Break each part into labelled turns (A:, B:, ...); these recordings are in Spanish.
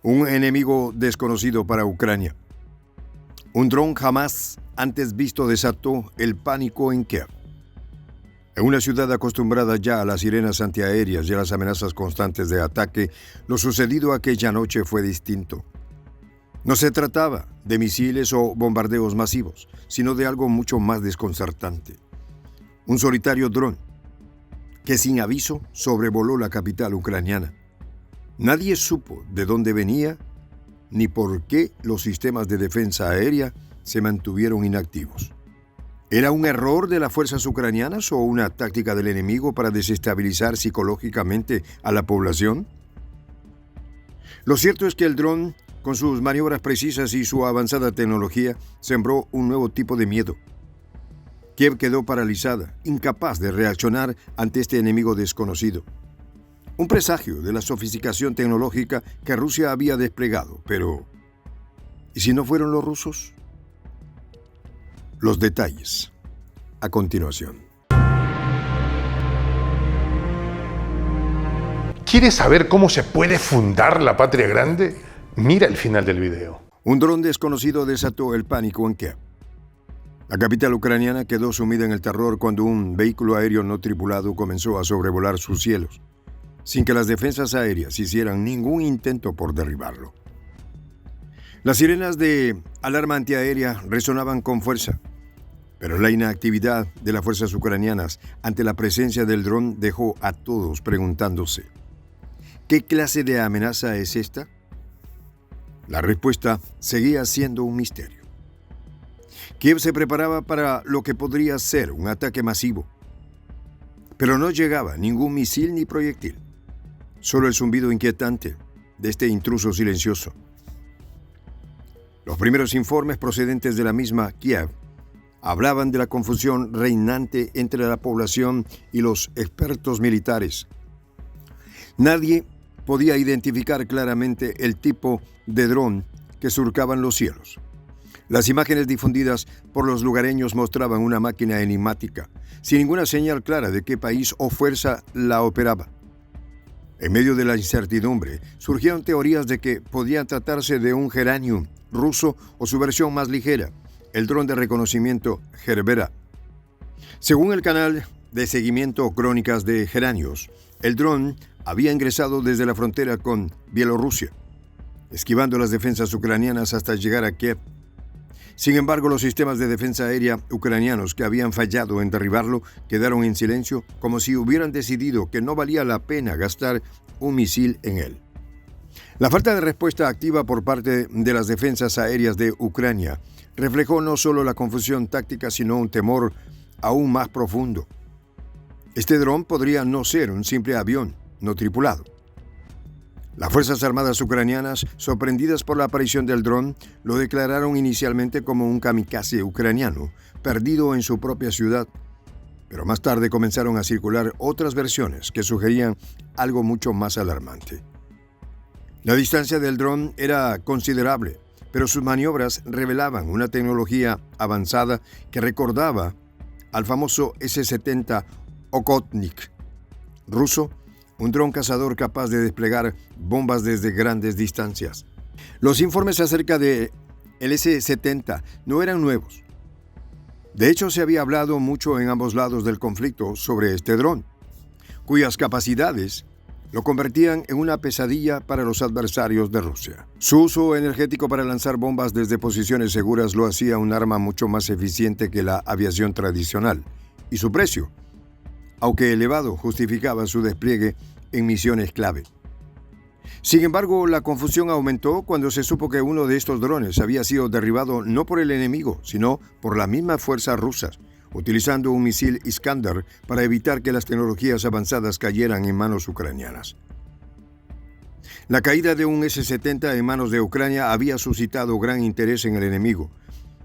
A: Un enemigo desconocido para Ucrania. Un dron jamás antes visto desató el pánico en Kiev. En una ciudad acostumbrada ya a las sirenas antiaéreas y a las amenazas constantes de ataque, lo sucedido aquella noche fue distinto. No se trataba de misiles o bombardeos masivos, sino de algo mucho más desconcertante. Un solitario dron que sin aviso sobrevoló la capital ucraniana. Nadie supo de dónde venía ni por qué los sistemas de defensa aérea se mantuvieron inactivos. ¿Era un error de las fuerzas ucranianas o una táctica del enemigo para desestabilizar psicológicamente a la población? Lo cierto es que el dron, con sus maniobras precisas y su avanzada tecnología, sembró un nuevo tipo de miedo. Kiev quedó paralizada, incapaz de reaccionar ante este enemigo desconocido. Un presagio de la sofisticación tecnológica que Rusia había desplegado, pero ¿y si no fueron los rusos? Los detalles, a continuación.
B: ¿Quieres saber cómo se puede fundar la patria grande? Mira el final del video.
A: Un dron desconocido desató el pánico en Kiev. La capital ucraniana quedó sumida en el terror cuando un vehículo aéreo no tripulado comenzó a sobrevolar sus cielos, sin que las defensas aéreas hicieran ningún intento por derribarlo. Las sirenas de alarma antiaérea resonaban con fuerza, pero la inactividad de las fuerzas ucranianas ante la presencia del dron dejó a todos preguntándose: ¿qué clase de amenaza es esta? La respuesta seguía siendo un misterio. Kiev se preparaba para lo que podría ser un ataque masivo, pero no llegaba ningún misil ni proyectil, solo el zumbido inquietante de este intruso silencioso. Los primeros informes procedentes de la misma Kiev hablaban de la confusión reinante entre la población y los expertos militares. Nadie podía identificar claramente el tipo de dron que surcaban los cielos. Las imágenes difundidas por los lugareños mostraban una máquina enigmática, sin ninguna señal clara de qué país o fuerza la operaba. En medio de la incertidumbre, surgieron teorías de que podía tratarse de un Geranium ruso o su versión más ligera, el dron de reconocimiento Gerbera. Según el canal de seguimiento Crónicas de Geranios, el dron había ingresado desde la frontera con Bielorrusia, esquivando las defensas ucranianas hasta llegar a Kiev. Sin embargo, los sistemas de defensa aérea ucranianos que habían fallado en derribarlo quedaron en silencio, como si hubieran decidido que no valía la pena gastar un misil en él. La falta de respuesta activa por parte de las defensas aéreas de Ucrania reflejó no solo la confusión táctica, sino un temor aún más profundo. Este dron podría no ser un simple avión no tripulado. Las Fuerzas Armadas ucranianas, sorprendidas por la aparición del dron, lo declararon inicialmente como un kamikaze ucraniano, perdido en su propia ciudad. Pero más tarde comenzaron a circular otras versiones que sugerían algo mucho más alarmante. La distancia del dron era considerable, pero sus maniobras revelaban una tecnología avanzada que recordaba al famoso S-70 Okhotnik ruso, un dron cazador capaz de desplegar bombas desde grandes distancias. Los informes acerca del S-70 no eran nuevos. De hecho, se había hablado mucho en ambos lados del conflicto sobre este dron, cuyas capacidades lo convertían en una pesadilla para los adversarios de Rusia. Su uso energético para lanzar bombas desde posiciones seguras lo hacía un arma mucho más eficiente que la aviación tradicional, y su precio, aunque elevado, justificaba su despliegue en misiones clave. Sin embargo, la confusión aumentó cuando se supo que uno de estos drones había sido derribado no por el enemigo, sino por las mismas fuerzas rusas, utilizando un misil Iskander para evitar que las tecnologías avanzadas cayeran en manos ucranianas. La caída de un S-70 en manos de Ucrania había suscitado gran interés en el enemigo.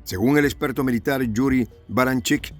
A: Según el experto militar Yuri Baranchik,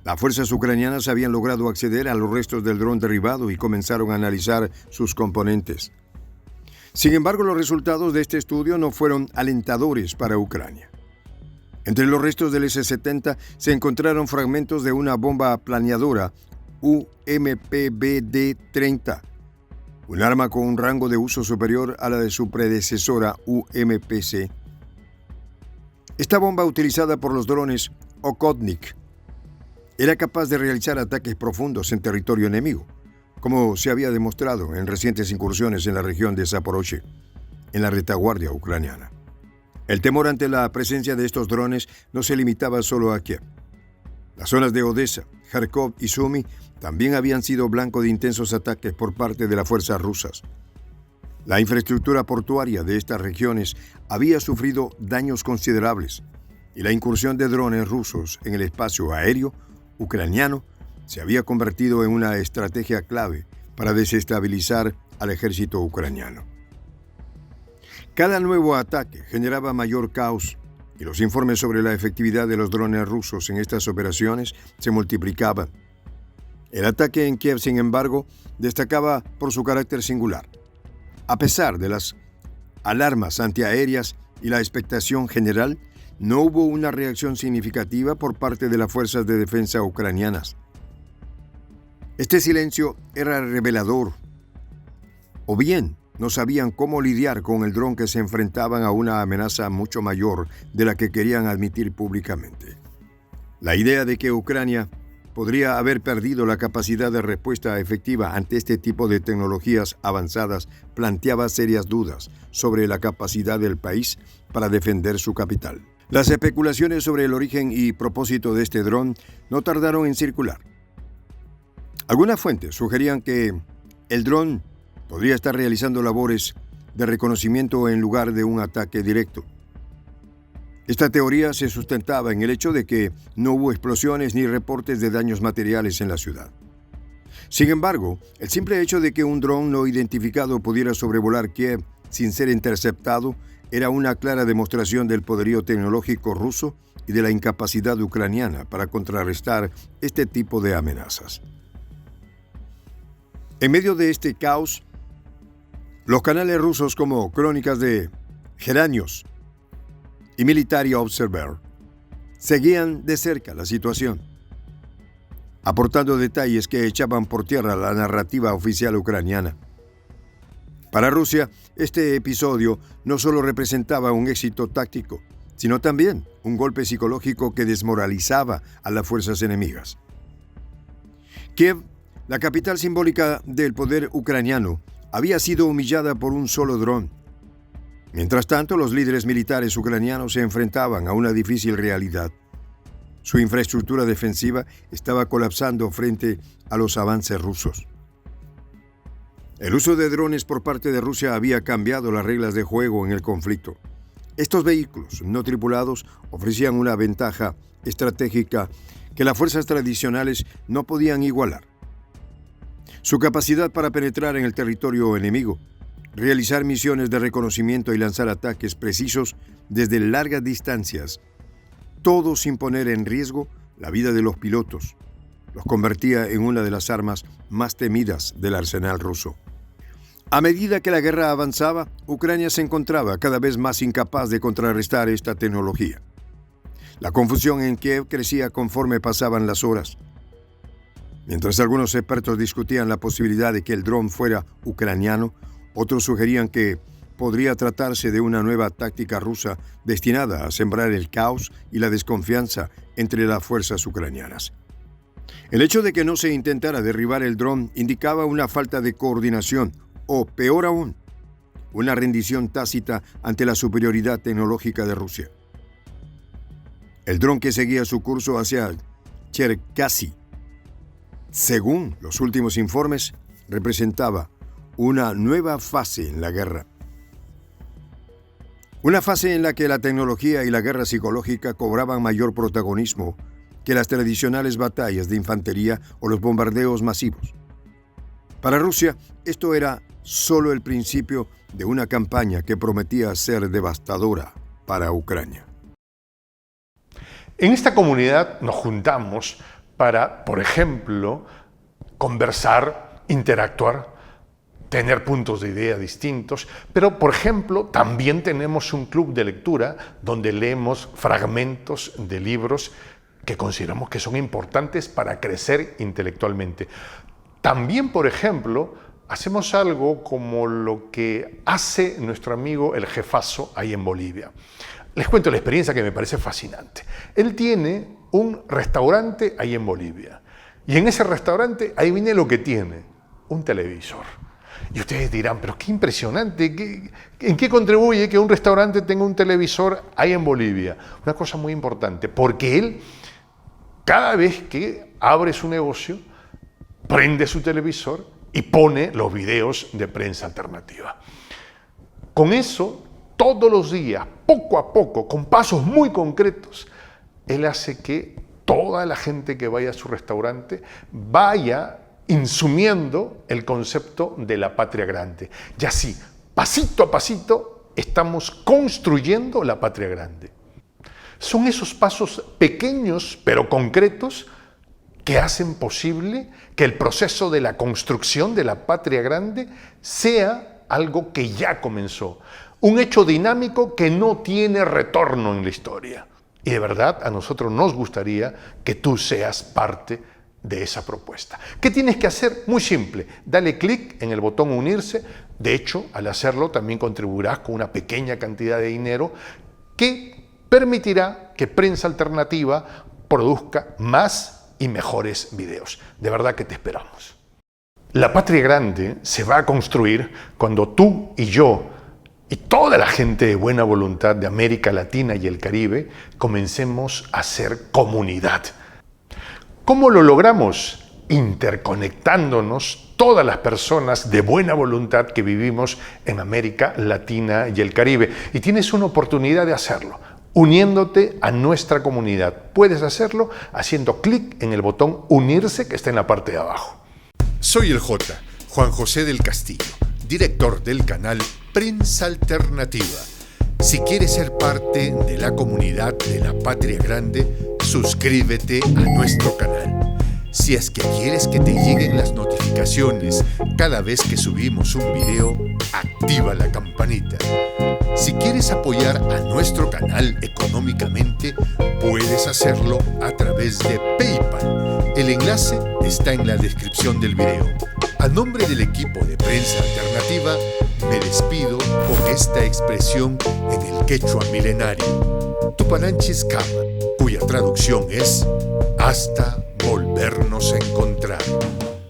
A: las fuerzas ucranianas habían logrado acceder a los restos del dron derribado y comenzaron a analizar sus componentes. Sin embargo, los resultados de este estudio no fueron alentadores para Ucrania. Entre los restos del S-70 se encontraron fragmentos de una bomba planeadora UMPBD-30, un arma con un rango de uso superior a la de su predecesora UMPC. Esta bomba, utilizada por los drones Okhotnik, era capaz de realizar ataques profundos en territorio enemigo, como se había demostrado en recientes incursiones en la región de Zaporozhye, en la retaguardia ucraniana. El temor ante la presencia de estos drones no se limitaba solo a Kiev. Las zonas de Odessa, Kharkov y Sumy también habían sido blanco de intensos ataques por parte de las fuerzas rusas. La infraestructura portuaria de estas regiones había sufrido daños considerables y la incursión de drones rusos en el espacio aéreo ucraniano se había convertido en una estrategia clave para desestabilizar al ejército ucraniano. Cada nuevo ataque generaba mayor caos y los informes sobre la efectividad de los drones rusos en estas operaciones se multiplicaban. El ataque en Kiev, sin embargo, destacaba por su carácter singular. A pesar de las alarmas antiaéreas y la expectación general, no hubo una reacción significativa por parte de las fuerzas de defensa ucranianas. Este silencio era revelador. O bien, no sabían cómo lidiar con el dron que se enfrentaban a una amenaza mucho mayor de la que querían admitir públicamente. La idea de que Ucrania podría haber perdido la capacidad de respuesta efectiva ante este tipo de tecnologías avanzadas planteaba serias dudas sobre la capacidad del país para defender su capital. Las especulaciones sobre el origen y propósito de este dron no tardaron en circular. Algunas fuentes sugerían que el dron podría estar realizando labores de reconocimiento en lugar de un ataque directo. Esta teoría se sustentaba en el hecho de que no hubo explosiones ni reportes de daños materiales en la ciudad. Sin embargo, el simple hecho de que un dron no identificado pudiera sobrevolar Kiev sin ser interceptado era una clara demostración del poderío tecnológico ruso y de la incapacidad ucraniana para contrarrestar este tipo de amenazas. En medio de este caos, los canales rusos como Crónicas de Geranios y Military Observer seguían de cerca la situación, aportando detalles que echaban por tierra la narrativa oficial ucraniana. Para Rusia, este episodio no solo representaba un éxito táctico, sino también un golpe psicológico que desmoralizaba a las fuerzas enemigas. Kiev, la capital simbólica del poder ucraniano, había sido humillada por un solo dron. Mientras tanto, los líderes militares ucranianos se enfrentaban a una difícil realidad. Su infraestructura defensiva estaba colapsando frente a los avances rusos. El uso de drones por parte de Rusia había cambiado las reglas de juego en el conflicto. Estos vehículos no tripulados ofrecían una ventaja estratégica que las fuerzas tradicionales no podían igualar. Su capacidad para penetrar en el territorio enemigo, realizar misiones de reconocimiento y lanzar ataques precisos desde largas distancias, todo sin poner en riesgo la vida de los pilotos, los convertía en una de las armas más temidas del arsenal ruso. A medida que la guerra avanzaba, Ucrania se encontraba cada vez más incapaz de contrarrestar esta tecnología. La confusión en Kiev crecía conforme pasaban las horas. Mientras algunos expertos discutían la posibilidad de que el dron fuera ucraniano, otros sugerían que podría tratarse de una nueva táctica rusa destinada a sembrar el caos y la desconfianza entre las fuerzas ucranianas. El hecho de que no se intentara derribar el dron indicaba una falta de coordinación o, peor aún, una rendición tácita ante la superioridad tecnológica de Rusia. El dron que seguía su curso hacia Cherkasy, según los últimos informes, representaba una nueva fase en la guerra. Una fase en la que la tecnología y la guerra psicológica cobraban mayor protagonismo que las tradicionales batallas de infantería o los bombardeos masivos. Para Rusia, esto era solo el principio de una campaña que prometía ser devastadora para Ucrania.
B: En esta comunidad nos juntamos para, por ejemplo, conversar, interactuar, tener puntos de idea distintos, pero, por ejemplo, también tenemos un club de lectura donde leemos fragmentos de libros que consideramos que son importantes para crecer intelectualmente. También, por ejemplo, hacemos algo como lo que hace nuestro amigo el jefazo ahí en Bolivia. Les cuento la experiencia que me parece fascinante. Él tiene un restaurante ahí en Bolivia. Y en ese restaurante, ahí viene lo que tiene, un televisor. Y ustedes dirán, pero qué impresionante, ¿en qué contribuye que un restaurante tenga un televisor ahí en Bolivia? Una cosa muy importante, porque él, cada vez que abre su negocio, prende su televisor y pone los videos de Prensa Alternativa. Con eso, todos los días, poco a poco, con pasos muy concretos, él hace que toda la gente que vaya a su restaurante vaya insumiendo el concepto de la patria grande. Y así, pasito a pasito, estamos construyendo la patria grande. Son esos pasos pequeños pero concretos que hacen posible que el proceso de la construcción de la patria grande sea algo que ya comenzó. Un hecho dinámico que no tiene retorno en la historia. Y de verdad a nosotros nos gustaría que tú seas parte de esa propuesta. ¿Qué tienes que hacer? Muy simple. Dale clic en el botón unirse. De hecho, al hacerlo también contribuirás con una pequeña cantidad de dinero que permitirá que Prensa Alternativa produzca más y mejores videos. De verdad que te esperamos. La patria grande se va a construir cuando tú y yo y toda la gente de buena voluntad de América Latina y el Caribe comencemos a ser comunidad. ¿Cómo lo logramos? Interconectándonos todas las personas de buena voluntad que vivimos en América Latina y el Caribe. Y tienes una oportunidad de hacerlo, uniéndote a nuestra comunidad. Puedes hacerlo haciendo clic en el botón unirse que está en la parte de abajo.
C: Soy el J, Juan José del Castillo, director del canal Prensa Alternativa. Si quieres ser parte de la comunidad de la Patria Grande, suscríbete a nuestro canal. Si es que quieres que te lleguen las notificaciones cada vez que subimos un video, activa la campanita. Si quieres apoyar a nuestro canal económicamente, puedes hacerlo a través de PayPal. El enlace está en la descripción del video. A nombre del equipo de Prensa Alternativa, me despido con esta expresión en el quechua milenario, Tupananchis Kama, cuya traducción es hasta volvernos a encontrar.